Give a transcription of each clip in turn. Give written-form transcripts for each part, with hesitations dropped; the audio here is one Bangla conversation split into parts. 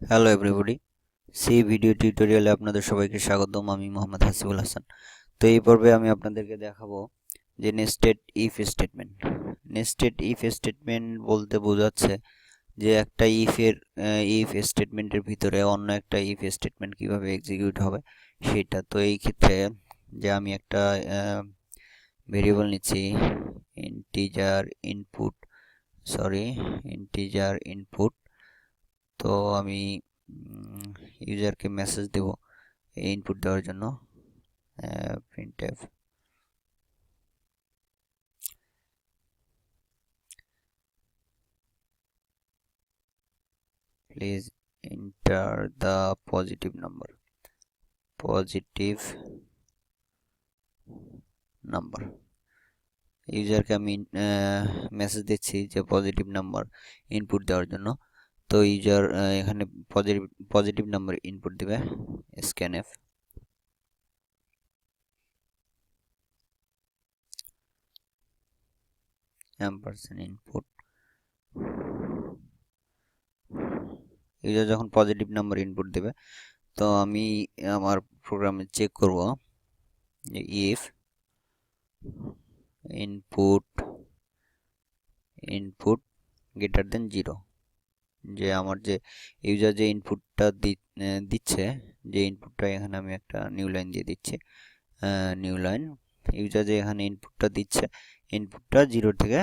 হ্যালো এভরিবডি, সি ভিডিও টিউটোরিয়ালে আপনাদের সবাইকে স্বাগতম। আমি মোহাম্মদ হাসিবুল হাসান। তো এই পর্বে আমি আপনাদেরকে দেখাবো যে nested if statement. Nested if statement বলতে বোঝাচ্ছে যে একটা ইফ স্টেটমেন্টের ভিতরে অন্য একটা ইফ স্টেটমেন্ট কিভাবে এক্সিকিউট হবে সেটা। তো এই ক্ষেত্রে যে আমি একটা ভেরিয়েবল নিচ্ছি ইন্টিজার ইনপুট। তো আমি ইউজারকে মেসেজ দেব ইনপুট দেওয়ার জন্য printf please enter the positive number ইউজারকে আমি মেসেজ দিচ্ছি যে পজিটিভ নাম্বার ইনপুট দেওয়ার জন্য। তো ইউজার এখানে পজিটিভ নাম্বার ইনপুট দিবে scanf $input। ইউজার যখন পজিটিভ নাম্বার ইনপুট দেবে তো আমি আমার প্রোগ্রামে চেক করব যে ইফ ইনপুট গ্রেটার দেন 0, যে আমার যে ইউজার যে ইনপুটটা দিচ্ছে, যে ইনপুটটা এখানে আমি একটা নিউ লাইন দিয়ে দিচ্ছি। ইউজার যে এখানে ইনপুটটা দিচ্ছে, ইনপুটটা 0 থেকে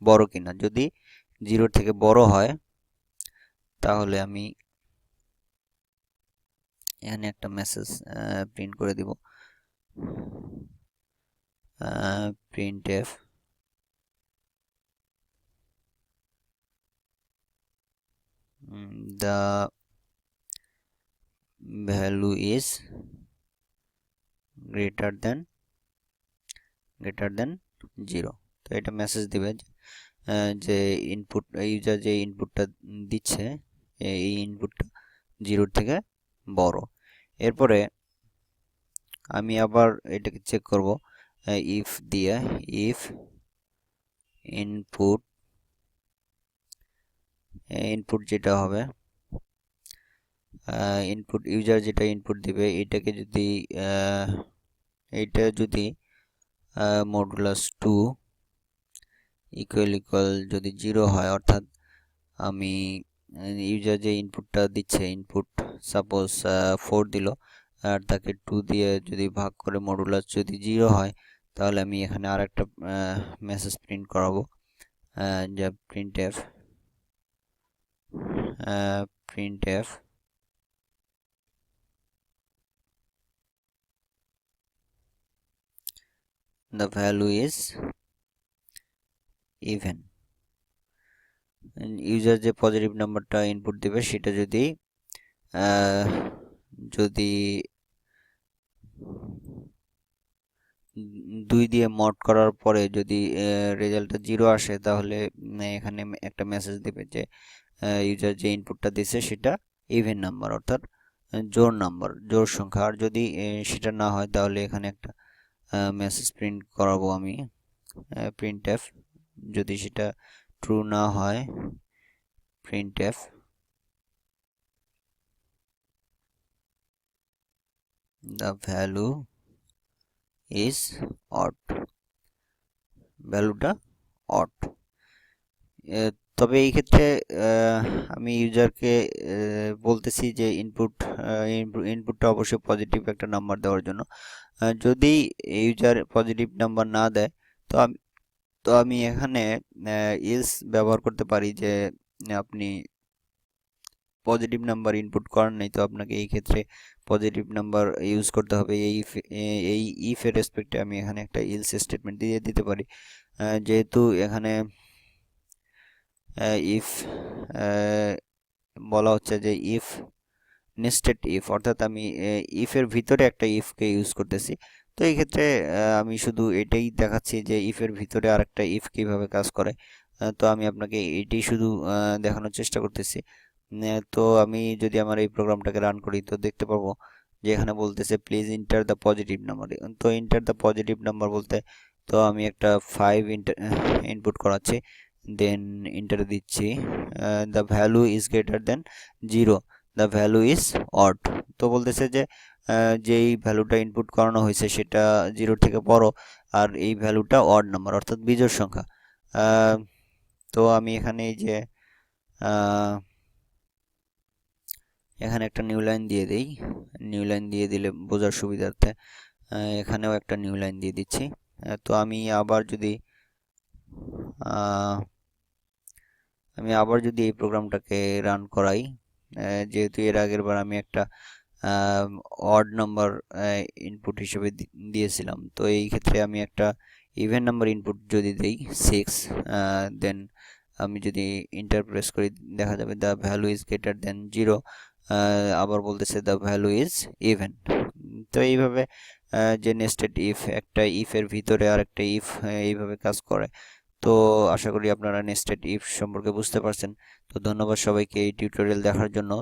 বড় কিনা। যদি 0 থেকে বড় হয় তাহলে আমি এখানে একটা মেসেজ প্রিন্ট করে দিব printf the value is greater than 0। তো এটা মেসেজ দিবে যে ইনপুট ইউজার যে ইনপুটটা দিচ্ছে এই ইনপুটটা 0 থেকে বড়। এরপরে আমি আবার এটাকে চেক করব ইফ দিয়ে ইফ ইনপুট যেটা হবে ইনপুট ইউজার যেটা ইনপুট দিবে এটাকে যদি এইটা যদি মডুলাস 2 ইকুয়াল যদি 0 হয়, অর্থাৎ আমি ইউজার যে ইনপুটটা দিচ্ছে, ইনপুট সাপোজ 4 দিল আর তাকে 2 দিয়ে যদি ভাগ করে মডুলাস যদি 0 হয়, তাহলে আমি এখানে আরেকটা মেসেজ প্রিন্ট করাবো যা printf the value is even। User যে পজিটিভ নাম্বারটা ইনপুট দিবে সেটা যদি 2 দিয়ে মড করার পরে যদি রেজাল্টটা 0 আসে, তাহলে এখানে একটা মেসেজ দিবে যে ইউজার যে ইনপুটটা দিছে সেটা ইভেন নাম্বার, অর্থাৎ জোড় সংখ্যা। আর যদি সেটা না হয় তাহলে এখানে একটা মেসেজ প্রিন্ট করাবো আমি printf, যদি সেটা ট্রু না হয় printf the value is odd, ভ্যালুটা odd। তবে এই ক্ষেত্রে আমি ইউজারকে বলতেছি যে ইনপুটটা অবশ্যই পজিটিভ একটা নাম্বার দেওয়ার জন্য। যদি ইউজার পজিটিভ নাম্বার না দেয় তো আমি এখানে এলস ব্যবহার করতে পারি যে আপনি পজিটিভ নাম্বার ইনপুট করেন নাই, তো আপনাকে এই ক্ষেত্রে পজিটিভ নাম্বার ইউজ করতে হবে। এই ইফের রেসপেক্টে আমি এখানে একটা এলস স্টেটমেন্ট দিয়ে দিতে পারি, যেহেতু এখানে ইফ বলা হচ্ছে যে ইফ নেস্টেড ইফ, অর্থাৎ আমি ইফের ভিতরে একটা ইফকে ইউজ করতেছি। তো এই ক্ষেত্রে আমি শুধু এটাই দেখাচ্ছি যে ইফের ভিতরে আরেকটা ইফ কিভাবে কাজ করে। তো আমি আপনাকে এটাই শুধু দেখানোর চেষ্টা করতেছি। তো আমি যদি আমার এই প্রোগ্রামটাকে রান করি তো দেখতে পারবো যে এখানে বলতেছে please enter the positive number. তো ইন্টার দ্য পজিটিভ নাম্বার বলতে তো আমি একটা 5 ইনপুট করাচ্ছি, দেন ইন্টার দিচ্ছি the value is greater than 0। The value is odd. তো বলতেছে যে যেই ভ্যালুটা ইনপুট করানো হয়েছে সেটা 0 থেকে বড়, আর এই ভ্যালুটা অড নাম্বার অর্থাৎ বিজোড় সংখ্যা। তো আমি এখানে এই যে এখানে একটা নিউ লাইন দিয়ে দিই, নিউ লাইন দিয়ে দিলে বোঝার সুবিধার্থে এখানেও একটা নিউ লাইন দিয়ে দিচ্ছি। তো আমি আবার যদি এই প্রোগ্রামটাকে রান করাই, যেহেতু এর আগের বার আমি একটা অড নাম্বার ইনপুট হিসেবে দিয়েছিলাম, তো এই ক্ষেত্রে আমি একটা ইভেন নাম্বার ইনপুট যদি দিই 6, দেন আমি যদি ইন্টার প্রেস করি দেখা যাবে the value is greater than 0। আবার বলতেছে দ্য ভ্যালু ইজ ইভেন। তো এইভাবে যে নেস্টেড ইফ, একটা ইফের ভিতরে আর একটা ইফ এইভাবে কাজ করে। তো আশা করি আপনারা নেস্টেড ইফ সম্পর্কে বুঝতে পারছেন। তো ধন্যবাদ সবাইকে এই টিউটোরিয়াল দেখার জন্য।